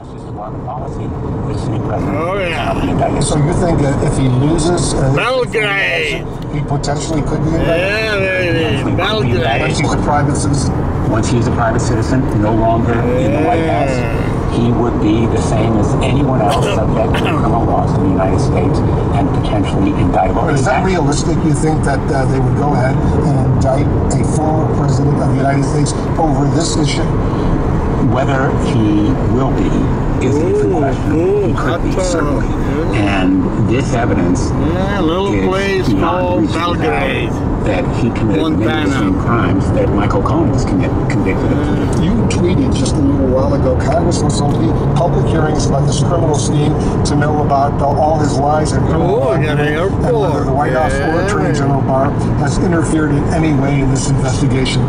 Justice Department policy, the sitting president. Oh, yeah. So you think that if he loses Belgrade, he potentially could be indicted? yeah, Belgrade. Once he's a private citizen? Once he is a private citizen, no longer in the White House, he would be the same as anyone else subject to criminal laws in the United States and potentially indictable. Is that realistic? You think that they would go ahead and indict a former president of the United States over this issue? Whether he will be is a different question. He could be, certainly. And this evidence little is place beyond called reasonable doubt Belgrade. that he committed many of the same crimes that Michael Cohen was convicted of. You tweeted just a little while ago, Congress was holding public hearings about this criminal scheme to know about all his lies and criminal and whether the White House or Attorney General Barr has interfered in any way in this investigation.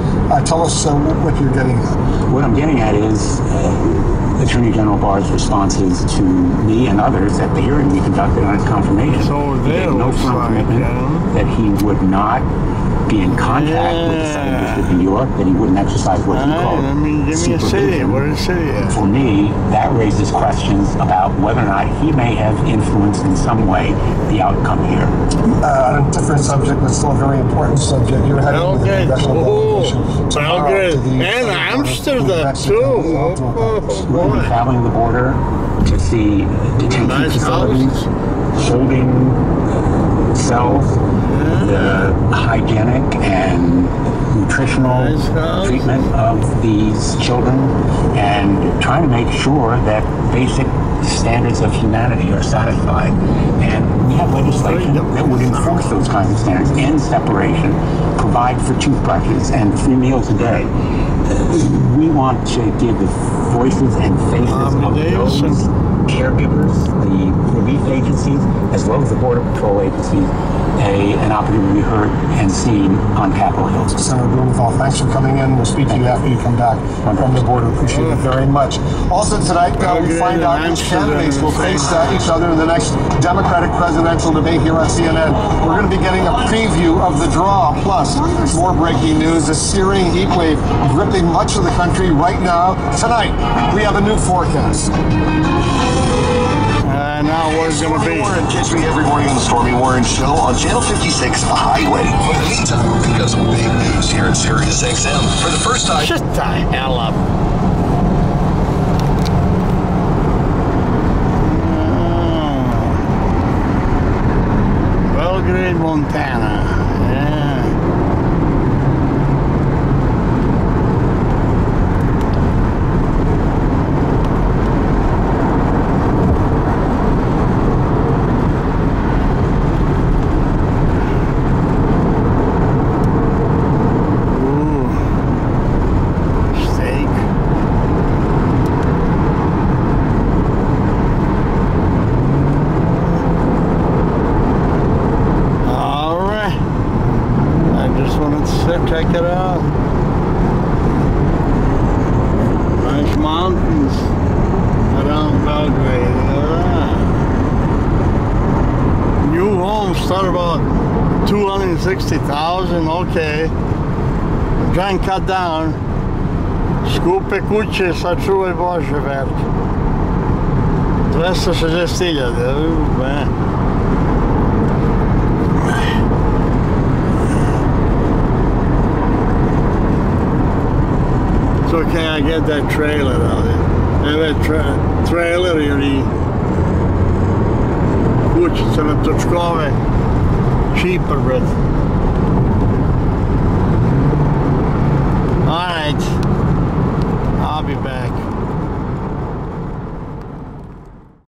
Tell us what you're getting at. What I'm getting at is Attorney General Barr's responses to me and others at the hearing we conducted on his confirmation. So he gave no firm commitment that he would not be in contact with the 2nd District of New York, that he wouldn't exercise what he called give me a city. What is city? For me, that raises questions about whether or not he may have influenced in some way the outcome here. On a different subject, but still a very important subject. You're heading with the congressional delegation Belgrade and Amsterdam too. We'll be traveling the border to see detention facilities, holding cells, the hygienic and nutritional treatment of these children, and trying to make sure that basic standards of humanity are satisfied. And we have legislation that would enforce those kinds of standards, end separation, provide for toothbrushes and 3 meals a day. We want to give the voices and faces of those caregivers, the relief agencies, as well as the Border Patrol agencies, an opportunity to be heard and seen on Capitol Hill. Senator Blumenthal, thanks for coming in. We'll speak to you after you come back from the border. Appreciate it very much. Also tonight, we find out which candidates will face each other in the next Democratic presidential debate here on CNN. We're going to be getting a preview of the draw. Plus, more breaking news. A searing heat wave gripping much of the country right now. Tonight, we have a new forecast. Now where's going to be? Warren, catch me every morning on the Stormy Warren Show on Channel 56 Highway. In the meantime, we've got some big news here at Sirius XM. For the first time... Shut the hell up. Belgrade, Montana. Check it out. Nice mountains around Belgrade. New homes start about 260,000. Okay. Try and cut down. Skupe kuće, sačuvaj Bože, velike. 260.000. Okay, I get that trailer out there. That trailer ili kućice na točkove. Cheaper, bret. Alright. I'll be back.